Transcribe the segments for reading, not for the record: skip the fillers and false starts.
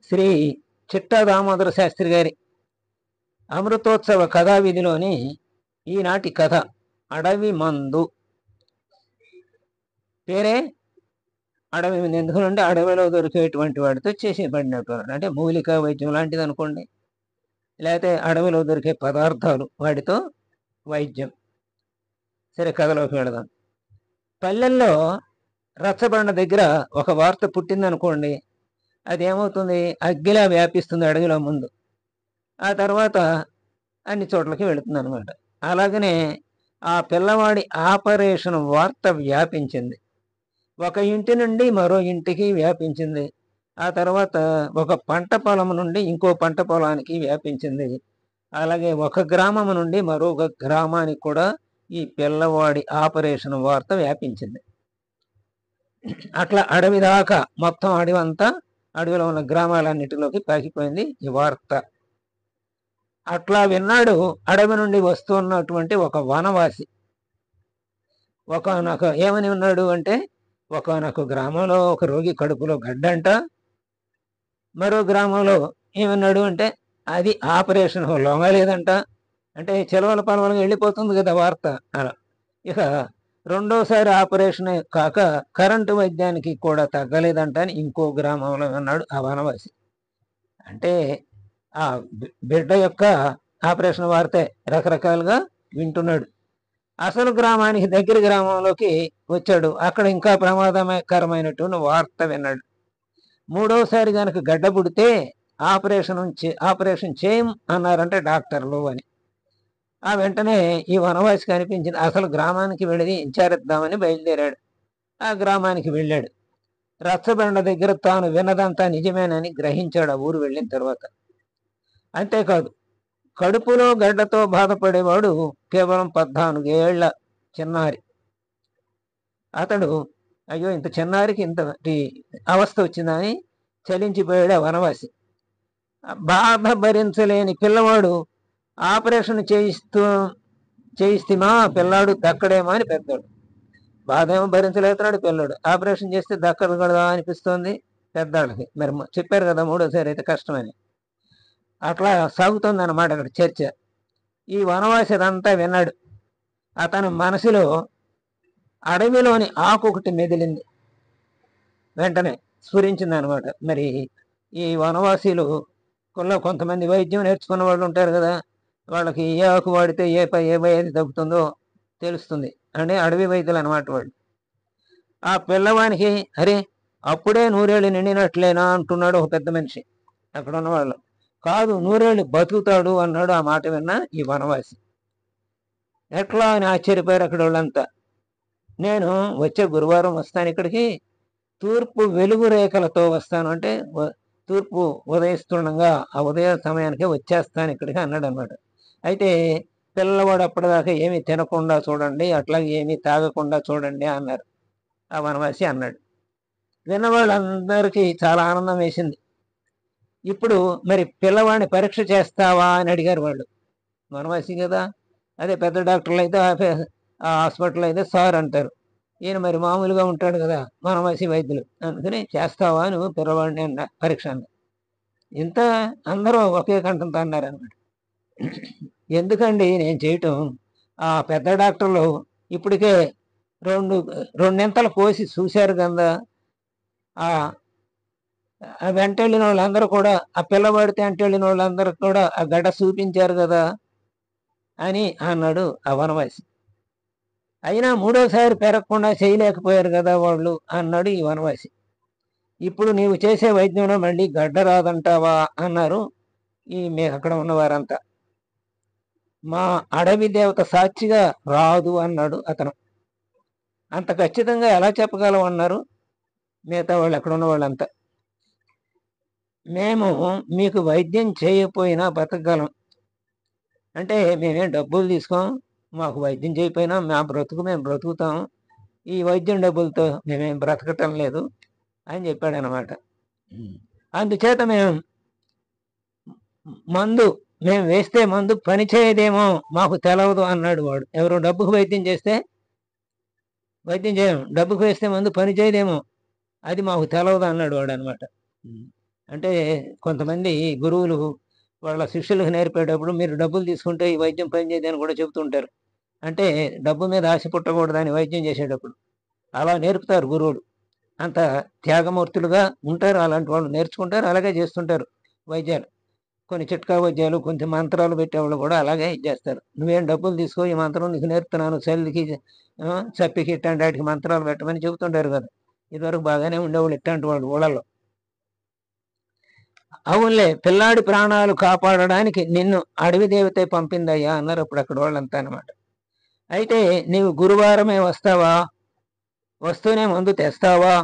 శ్రీ చిట్టా దామోదర శాస్త్రి గారి అమృతోత్సవ కథావిధిలోని ఈనాటి కథ అడవి మందు. పేరే అడవి మందు ఎందుకంటే అడవిలో దొరికేటువంటి వాటితో చేసేబడినటువంటి, అంటే మూలికా వైద్యం లాంటిది అనుకోండి, లేకపోతే అడవిలో దొరికే పదార్థాలు వాటితో వైద్యం. సరే, కథలోకి వెళదాం. పల్లెల్లో రచ్చబండ దగ్గర ఒక వార్త పుట్టిందనుకోండి, అదేమవుతుంది, అగ్గిలా వ్యాపిస్తుంది అడవిలో ముందు, ఆ తర్వాత అన్ని చోట్లకి వెళుతుంది అనమాట. అలాగనే ఆ పిల్లవాడి ఆపరేషన్ వార్త వ్యాపించింది. ఒక ఇంటి నుండి మరో ఇంటికి వ్యాపించింది. ఆ తర్వాత ఒక పంట పొలం నుండి ఇంకో పంట పొలానికి వ్యాపించింది. అలాగే ఒక గ్రామం నుండి మరొక గ్రామానికి కూడా ఈ పిల్లవాడి ఆపరేషన్ వార్త వ్యాపించింది. అట్లా అడవి దాకా, మొత్తం అడవి అంతా, అడవిలో ఉన్న గ్రామాలన్నిటిలోకి పాకిపోయింది ఈ వార్త. అట్లా విన్నాడు అడవి నుండి వస్తున్నటువంటి ఒక వనవాసి. ఒకనొక ఏమని ఉన్నాడు అంటే, ఒకనొక గ్రామంలో ఒక రోగి కడుపులో గడ్డంట, మరో గ్రామంలో ఏమన్నాడు అంటే అది ఆపరేషన్ లొంగలేదంట. అంటే చెలవల పలవలుగా వెళ్ళిపోతుంది కదా వార్త అలా. ఇక రెండోసారి ఆపరేషన్ కాక కరెంటు వైద్యానికి కూడా తగ్గలేదంట అని ఇంకో గ్రామంలో అన్నాడు ఆ వనవాసి. అంటే ఆ బిడ్డ యొక్క ఆపరేషన్ వార్తే రకరకాలుగా వింటున్నాడు. అసలు గ్రామానికి దగ్గర గ్రామంలోకి వచ్చాడు. అక్కడ ఇంకా ప్రమాదకరమైనటువంటి వార్త విన్నాడు. మూడోసారి కనుక గడ్డ పుడితే ఆపరేషన్ చేయం అన్నారంటే డాక్టర్లు అని. ఆ వెంటనే ఈ వనవాసి కనిపించింది. అసలు గ్రామానికి వెళ్ళి విచారిద్దామని బయలుదేరాడు. ఆ గ్రామానికి వెళ్ళాడు. రచ్చబండ దగ్గర తాను విన్నదంతా నిజమేనని గ్రహించాడు ఆ ఊరు వెళ్ళిన తర్వాత. అంతేకాదు, కడుపులో గడ్డతో బాధపడేవాడు కేవలం 14 ఏళ్ల చిన్నారి. అతడు అయ్యో ఇంత చిన్నారికి ఇంతటి అవస్థ వచ్చిందని చలించిపోయాడు ఆ వనవాసి. బాధ భరించలేని పిల్లవాడు ఆపరేషన్ చేయిస్తేమా పిల్లాడు దక్కడేమో అని పెద్దోడు. బాధ ఏమో భరించలేతున్నాడు పిల్లాడు. ఆపరేషన్ చేస్తే దక్కదు కదా అనిపిస్తోంది పెద్దాళ్ళకి. మరి చెప్పారు కదా మూడోసారి అయితే కష్టమని. అట్లా సాగుతుంది అన్నమాట అక్కడ చర్చ. ఈ వనవాసి అదంతా విన్నాడు. అతని మనసులో అడవిలోని ఆకు ఒకటి మెదిలింది. వెంటనే స్ఫురించింది అనమాట. మరి ఈ వనవాసీలు కొంతమంది వైద్యం నేర్చుకున్న వాళ్ళు ఉంటారు కదా, వాళ్ళకి ఏ ఆకు వాడితే ఏ వ్యాధి తగ్గుతుందో తెలుస్తుంది. అంటే అడవి వైద్యులు అనమాట వాళ్ళు. ఆ పిల్లవానికి అరే అప్పుడే 100 ఏళ్ళు నిండినట్లేనా అంటున్నాడు ఒక పెద్ద మనిషి అక్కడ ఉన్న వాళ్ళు. కాదు, 100 ఏళ్ళు బతుకుతాడు అన్నాడు ఆ మాట విన్న ఈ వనవాసి. ఎట్లా అని ఆశ్చర్యపోయారు అక్కడ వాళ్ళంతా. నేను వచ్చే గురువారం వస్తాను ఇక్కడికి, తూర్పు వెలుగు రేఖలతో వస్తాను, అంటే తూర్పు ఉదయిస్తుండగా ఆ ఉదయ సమయానికే వచ్చేస్తాను ఇక్కడికి అన్నాడు అనమాట. అయితే పిల్లవాడు అప్పటిదాకా ఏమీ తినకుండా చూడండి, అట్లాగే ఏమీ తాగకుండా చూడండి అన్నారు ఆ వనవాసి అన్నాడు. విన్నవాళ్ళందరికీ చాలా ఆనందం వేసింది. ఇప్పుడు మరి పిల్లవాడిని పరీక్ష చేస్తావా అని అడిగారు వాళ్ళు. వనవాసి కదా, అదే పెద్ద డాక్టర్లు అయితే ఆ హాస్పిటల్ అయితే సార్ అంటారు. ఈయన మరి మామూలుగా ఉంటాడు కదా వనవాసి వైద్యులు, అందుకని చేస్తావా నువ్వు పిల్లవాడిని అన్న పరీక్ష అన్న. ఇంత అందరూ ఒకే కంఠంతో అన్నారు అనమాట. ఎందుకండి నేను చేయటం, ఆ పెద్ద డాక్టర్లు ఇప్పటికే రెండింతలు కోసి చూశారు కదా, ఆ వెంట వెళ్ళిన వాళ్ళందరూ కూడా, ఆ పిల్లవాడితే అంటే వెళ్ళిన వాళ్ళందరూ కూడా ఆ గడ్డ చూపించారు కదా అని అన్నాడు ఆ వనవాసి. అయినా మూడోసారి పెరగకుండా చేయలేకపోయారు కదా వాళ్ళు అన్నాడు ఈ వనవాసి. ఇప్పుడు నీవు చేసే వైద్యంలో మళ్ళీ గడ్డ రాదంటావా అన్నారు అక్కడ ఉన్నవారంతా. మా అడవి దేవత సాక్షిగా రాదు అన్నాడు అతను. అంత ఖచ్చితంగా ఎలా చెప్పగలం అన్నారు మిగతా వాళ్ళు అక్కడ ఉన్న వాళ్ళంతా. మేము మీకు వైద్యం చేయకపోయినా బతకగలం, అంటే మేమేం డబ్బులు తీసుకోం, మాకు వైద్యం చేయకపోయినా మా బ్రతుకు మేము బ్రతుకుతాం, ఈ వైద్యం డబ్బులతో మేమేం బ్రతకటం లేదు అని చెప్పాడు అనమాట. అందుచేత మేము వేస్తే మందు పని చేయదేమో మాకు తెలవదు అన్నాడు వాడు. ఎవరో డబ్బుకు వైద్యం చేస్తే వైద్యం చేయము, డబ్బుకు వేస్తే మందు పని చేయదేమో అది మాకు తెలవదు అన్నాడు వాడు అనమాట. అంటే కొంతమంది గురువులు వాళ్ళ శిష్యులకు నేర్పేటప్పుడు మీరు డబ్బులు తీసుకుంటే ఈ వైద్యం పనిచేయదని కూడా చెబుతుంటారు. అంటే డబ్బు మీద ఆశ పుట్టకూడదని వైద్యం చేసేటప్పుడు. అలా నేర్పుతారు గురువులు. అంత త్యాగమూర్తులుగా ఉంటారు. అలాంటి వాళ్ళు నేర్చుకుంటారు. అలాగే చేస్తుంటారు వైద్యాలు. కొన్ని చిట్కా వైద్యాలు, కొంచెం మంత్రాలు పెట్టేవాళ్ళు కూడా అలాగే ఇచ్చేస్తారు. నువ్వేం డబ్బులు తీసుకో, ఈ మంత్రం నీకు నేర్పుతున్నాను, చలికి చప్పికి ఇట్లాంటి వాటికి మంత్రాలు పెట్టమని చెబుతుంటారు కదా. ఇదివరకు బాగానే ఉండేవాళ్ళు ఇట్లాంటి వాళ్ళు ఊళ్ళల్లో. అవునులే, పిల్లాడి ప్రాణాలు కాపాడడానికి నిన్ను అడవి దేవతే పంపిందయ్యా అన్నారు అప్పుడు అక్కడ వాళ్ళంతా అనమాట. అయితే నీవు గురువారమే వస్తావా, వస్తూనే మందు తెస్తావా,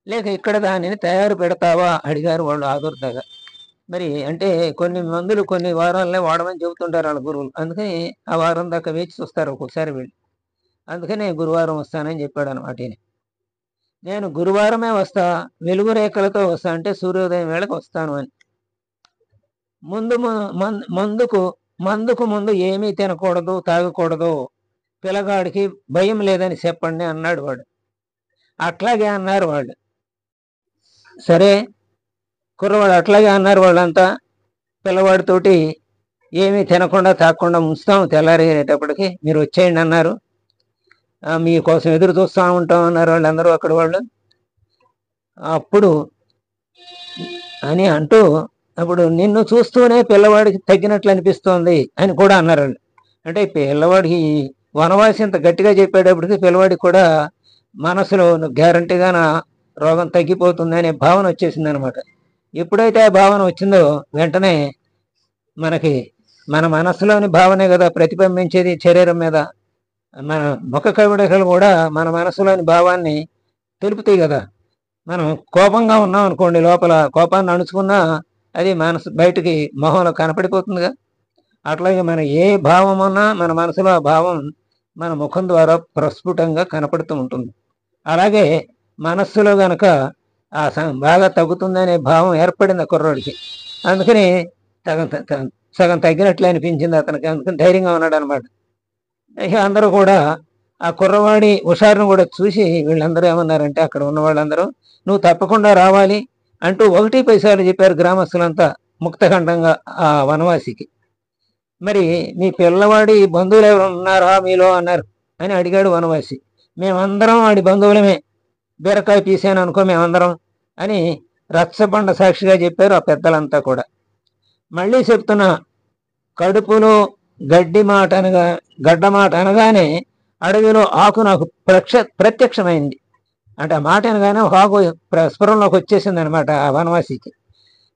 లేక ఇక్కడ దానిని తయారు పెడతావా అడిగారు వాళ్ళు ఆదుర్దాగా. మరి అంటే కొన్ని మందులు కొన్ని వారాలనే వాడమని చెబుతుంటారు వాళ్ళ గురువులు. అందుకని ఆ వారం దాకా వేచి చూస్తారు ఒక్కొక్కసారి వీళ్ళు. అందుకనే గురువారం వస్తానని చెప్పాడు అనమాట ఈయన. నేను గురువారమే వస్తా, వెలుగు రేఖలతో వస్తా, అంటే సూర్యోదయం వేళకు వస్తాను అని. ముందు మందుకు ముందు ఏమీ తినకూడదు, తాగకూడదు, పిల్లగాడికి భయం లేదని చెప్పండి అన్నాడు వాడు. అట్లాగే అన్నారు వాళ్ళు. సరే, కుర్రవాడు అట్లాగే అన్నారు వాళ్ళంతా. పిల్లవాడితోటి ఏమీ తినకుండా తాగకుండా ఉంచుతాం, తెల్లారేటప్పటికి మీరు వచ్చేయండి అన్నారు. మీకోసం ఎదురు చూస్తూ ఉంటాం అన్నారు వాళ్ళందరూ అక్కడ వాళ్ళు. అప్పుడు అని అంటూ అప్పుడు నిన్ను చూస్తూనే పిల్లవాడికి తగ్గినట్లు అనిపిస్తోంది అని కూడా అన్నారు వాళ్ళు. అంటే పిల్లవాడికి వనవాసి ఇంత గట్టిగా చెప్పేటప్పటికి పిల్లవాడికి కూడా మనసులో గ్యారంటీగా నా రోగం తగ్గిపోతుంది అనే భావన వచ్చేసింది అనమాట. ఎప్పుడైతే ఆ భావన వచ్చిందో వెంటనే మనకి మన మనసులోని భావనే కదా ప్రతిబింబించేది శరీరం మీద. మన ముఖ కవళికలు కూడా మన మనసులోని భావాన్ని తెలుపుతాయి కదా. మనం కోపంగా ఉన్నాం అనుకోండి, లోపల కోపాన్ని అణుచుకున్నా అది మనసు బయటికి మొహంలో కనపడిపోతుందిగా. అట్లాగే మన ఏ భావం ఉన్నా మన మనసులో ఆ భావం మన ముఖం ద్వారా ప్రస్ఫుటంగా కనపడుతూ ఉంటుంది. అలాగే మనస్సులో గనక బాగా తగ్గుతుందనే భావం ఏర్పడింది ఆ కుర్రోడికి. అందుకని సగం తగ్గినట్లే అనిపించింది అతనికి. అందుకని ధైర్యంగా ఉన్నాడు అనమాట. ఇక అందరూ కూడా ఆ కుర్రవాడి హుషారును కూడా చూసి వీళ్ళందరూ ఏమన్నారంటే అక్కడ ఉన్న వాళ్ళందరూ, నువ్వు తప్పకుండా రావాలి అంటూ 1 పైసలు చెప్పారు గ్రామస్తులంతా ముక్తఖండంగా ఆ వనవాసికి. మరి మీ పిల్లవాడి బంధువులు ఎవరు ఉన్నారా మీలో అన్నారు అని అడిగాడు వనవాసి. మేమందరం వాడి బంధువులమే, బీరకాయ పీసాను అనుకో మేమందరం అని రచ్చబండ సాక్షిగా చెప్పారు ఆ పెద్దలంతా కూడా. మళ్ళీ చెప్తున్నా, కడుపులో గడ్డ మాట అనగానే అడవిలో ఆకు నాకు ప్రత్యక్షమైంది. అంటే ఆ మాట అనగానే ఒక ఆకు స్ఫురంలోకి వచ్చేసింది అనమాట ఆ వనవాసికి.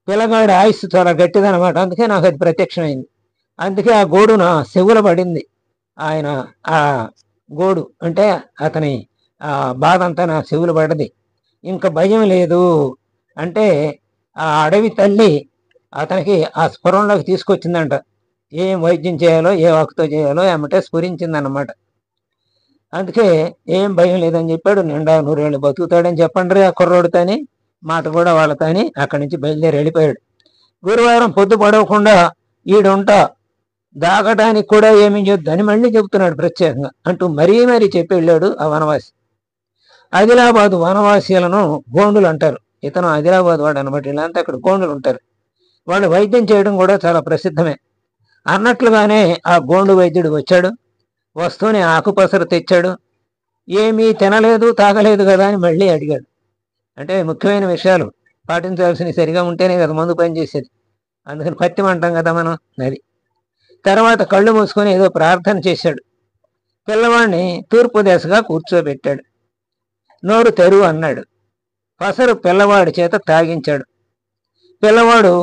పిల్లగాడి ఆయుస్సు చాలా గట్టిదనమాట, అందుకే నాకు అది ప్రత్యక్షమైంది. అందుకే ఆ గోడు నా చెవుల పడింది. ఆయన ఆ గోడు అంటే అతని ఆ బాధ అంతా నా చెవులు పడ్డది. ఇంకా భయం లేదు అంటే ఆ అడవి తల్లి అతనికి ఆ స్ఫురంలోకి తీసుకొచ్చిందంట. ఏం వైద్యం చేయాలో, ఏ ఆకుతో చేయాలో ఏమంటే స్ఫురించిందన్నమాట. అందుకే ఏం భయం లేదని చెప్పాడు. నిండా 100 ఏళ్ళు బతుకుతాడని చెప్పండి ఆ కుర్రోడితోని మాట కూడా వాళ్ళతోని అక్కడి నుంచి బయలుదేరి వెళ్ళిపోయాడు. గురువారం పొద్దు పడవకుండా ఈడుంటా, దాగటానికి కూడా ఏమీ చెప్దని మళ్ళీ చెబుతున్నాడు ప్రత్యేకంగా అంటూ మరీ చెప్పి వెళ్ళాడు ఆ వనవాసి. ఆదిలాబాద్ వనవాసీలను గోండులు అంటారు. ఇతను ఆదిలాబాద్ వాడు అనమాట. వీళ్ళంతా అక్కడ గోండులు ఉంటారు. వాళ్ళు వైద్యం చేయడం కూడా చాలా ప్రసిద్ధమే. అన్నట్లుగానే ఆ గోండు వైద్యుడు వచ్చాడు. వస్తూనే ఆకుపసరు తెచ్చాడు. ఏమీ తినలేదు, తాగలేదు కదా అని మళ్ళీ అడిగాడు. అంటే ముఖ్యమైన విషయాలు పాటించాల్సినవి సరిగా ఉంటేనే కదా మందు పనిచేసేది. అందుకని పత్యం అంటాం కదా మనం, అది. తర్వాత కళ్ళు మూసుకొని ఏదో ప్రార్థన చేశాడు. పిల్లవాడిని తూర్పు దిశగా కూర్చోబెట్టాడు. నోరు తెరువు అన్నాడు. పసరు పిల్లవాడి చేత తాగించాడు. పిల్లవాడు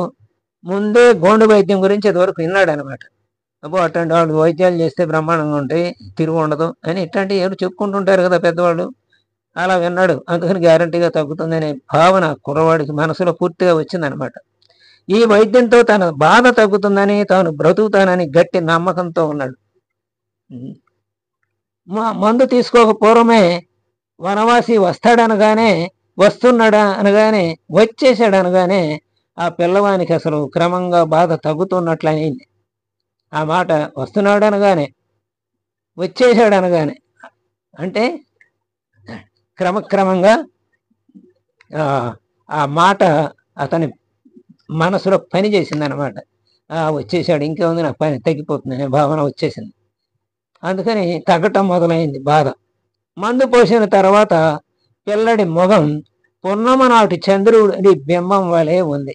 ముందే గోండు వైద్యం గురించి ఇదివరకు విన్నాడు అనమాట. అబ్బో అట్లాంటి వాళ్ళు వైద్యాలు చేస్తే బ్రహ్మాండంగా ఉంటాయి, తిరుగు ఉండదు అని ఇట్లాంటివి ఎవరు చెప్పుకుంటుంటారు కదా పెద్దవాళ్ళు. అలా విన్నాడు. అందుకని గ్యారంటీగా తగ్గుతుందనే భావన కుర్రవాడికి మనసులో పూర్తిగా వచ్చిందనమాట. ఈ వైద్యంతో తన బాధ తగ్గుతుందని, తాను బ్రతుకుతానని గట్టి నమ్మకంతో ఉన్నాడు. మందు తీసుకోక పూర్వమే వనవాసి వస్తాడనగానే, వస్తున్నాడా అనగానే, వచ్చేసాడనగానే ఆ పిల్లవానికి అసలు క్రమంగా బాధ తగ్గుతున్నట్లు అయింది. ఆ మాట వస్తున్నాడు అనగానే, వచ్చేసాడు అనగానే అంటే క్రమక్రమంగా ఆ మాట అతని మనసులో పని చేసింది అనమాట. వచ్చేసాడు, ఇంకేముంది, నాకు పని తగ్గిపోతుంది అనే భావన వచ్చేసింది. అందుకని తగ్గటం మొదలైంది బాధ. మందు పోసిన తర్వాత పిల్లడి మొగం పున్నమ నాటి చంద్రుడి బింబం వలె ఉంది.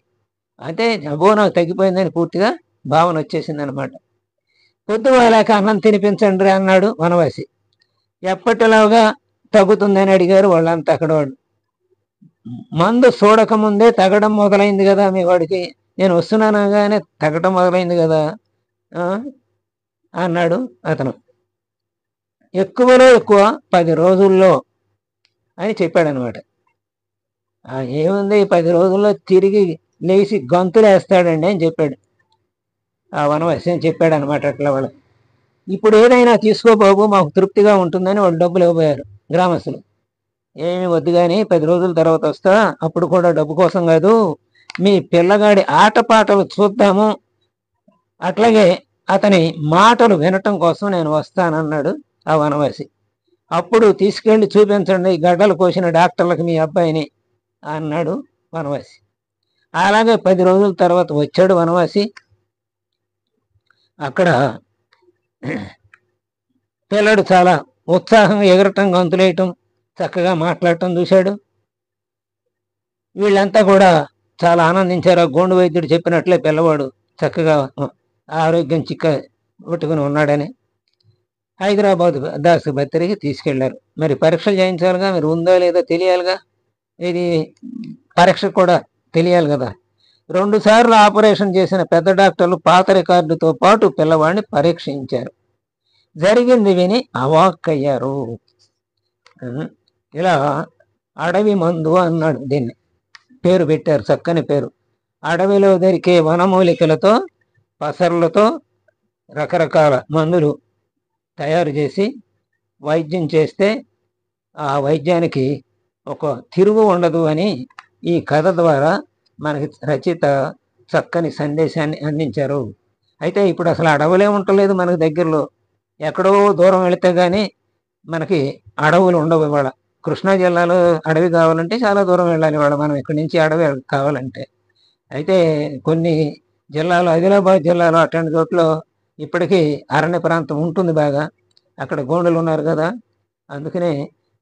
అంటే అబ్బో నాకు తగ్గిపోయిందని పూర్తిగా భావన వచ్చేసింది అనమాట. పొద్దు వాళ్ళకి అన్నం తినిపించండి అన్నాడు వనవాసి. ఎప్పటిలాగా తగ్గుతుందని అడిగారు వాళ్ళంతా అక్కడ వాళ్ళు. మందు చూడకముందే తగ్గడం మొదలైంది కదా మీ వాడికి, నేను వస్తున్నానగానే తగ్గడం మొదలైంది కదా అన్నాడు అతను. ఎక్కువలో ఎక్కువ 10 రోజుల్లో అని చెప్పాడనమాట. ఏముంది 10 రోజుల్లో తిరిగి లేచి గంతులేస్తాడండి అని చెప్పాడు ఆ వనవాసి అని చెప్పాడు అనమాట. అట్లా వాళ్ళు ఇప్పుడు ఏదైనా తీసుకో బాబు, మాకు తృప్తిగా ఉంటుందని వాళ్ళు డబ్బులు ఇవ్వబోయారు గ్రామస్తులు. ఏమి వద్దు కానీ 10 రోజుల తర్వాత వస్తా, అప్పుడు కూడా డబ్బు కోసం కాదు, మీ పిల్లగాడి ఆటపాటలు చూద్దాము, అట్లాగే అతని మాటలు వినటం కోసం నేను వస్తానన్నాడు ఆ వనవాసి. అప్పుడు తీసుకెళ్ళి చూపించండి గడ్డలు కోసిన డాక్టర్లకు మీ అబ్బాయిని అన్నాడు వనవాసి. అలాగే 10 రోజుల తర్వాత వచ్చాడు వనవాసి. అక్కడ పిల్లడు చాలా ఉత్సాహంగా ఎగరటం, గంతులేయటం, చక్కగా మాట్లాడటం చూశాడు. వీళ్ళంతా కూడా చాలా ఆనందించారు. గోండు వైద్యుడు చెప్పినట్లే పిల్లవాడు చక్కగా ఆరోగ్యం పట్టుకుని ఉన్నాడని హైదరాబాద్ ఆసుపత్రికి తీసుకెళ్లారు. మరి పరీక్షలు చేయించాలిగా, మరి ఉందో లేదో తెలియాలిగా, ఇది పరీక్ష కూడా తెలియాలి కదా. 2 సార్లు ఆపరేషన్ చేసిన పెద్ద డాక్టర్లు పాత రికార్డుతో పాటు పిల్లవాడిని పరీక్షించారు. జరిగింది విని అవాక్కయ్యారు. ఇలా అడవి మందు అన్నాడు దీన్ని, పేరు పెట్టారు, చక్కని పేరు. అడవిలో దొరికే వనమూలికలతో, పసర్లతో రకరకాల మందులు తయారు చేసి వైద్యం చేస్తే ఆ వైద్యానికి ఒక తిరుగు ఉండదు అని ఈ కథ ద్వారా మనకి రచయిత చక్కని సందేశాన్ని అందించారు. అయితే ఇప్పుడు అసలు అడవులే ఉండలేదు మనకు దగ్గరలో, ఎక్కడో దూరం వెళితే కానీ మనకి అడవులు ఉండవు. ఇవాళ కృష్ణా జిల్లాలో అడవి కావాలంటే చాలా దూరం వెళ్ళాలి ఇవాళ మనం ఇక్కడి నుంచి అడవి కావాలంటే. అయితే కొన్ని జిల్లాలో, ఆదిలాబాద్ జిల్లాలో అట్లాంటి చోట్ల ఇప్పటికీ అరణ్య ప్రాంతం ఉంటుంది బాగా. అక్కడ గోండులు ఉన్నారు కదా, అందుకనే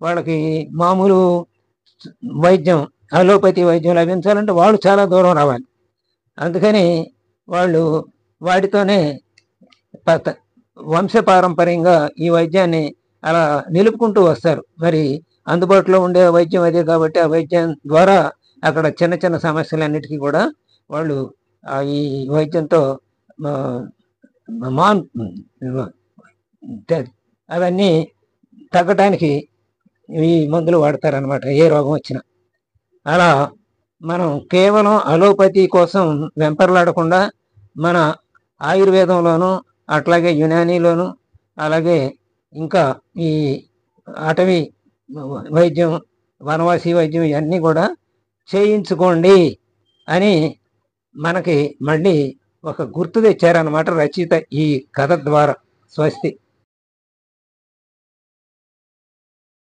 వాళ్ళకి మామూలు వైద్యం, అలోపతి వైద్యం లభించాలంటే వాళ్ళు చాలా దూరం రావాలి. అందుకని వాళ్ళు వాటితోనే వంశపారంపర్యంగా ఈ వైద్యాన్ని అలా నిలుపుకుంటూ వస్తారు. మరి అందుబాటులో ఉండే వైద్యం అదే కాబట్టి ఆ వైద్యం ద్వారా అక్కడ చిన్న చిన్న సమస్యలన్నిటికీ కూడా వాళ్ళు ఈ వైద్యంతో అవన్నీ తగ్గటానికి ఈ మందులు వాడతారనమాట, ఏ రోగం వచ్చినా. అలా మనం కేవలం అలోపతి కోసం వెంపర్లాడకుండా మన ఆయుర్వేదంలోను, అట్లాగే యునానీలోను, అలాగే ఇంకా ఈ అటవీ వైద్యం, వనవాసి వైద్యం ఇవన్నీ కూడా చేయించుకోండి అని మనకి మళ్ళీ ఒక గుర్తు తెచ్చారనమాట రచయిత ఈ కథ ద్వారా. స్వస్తి.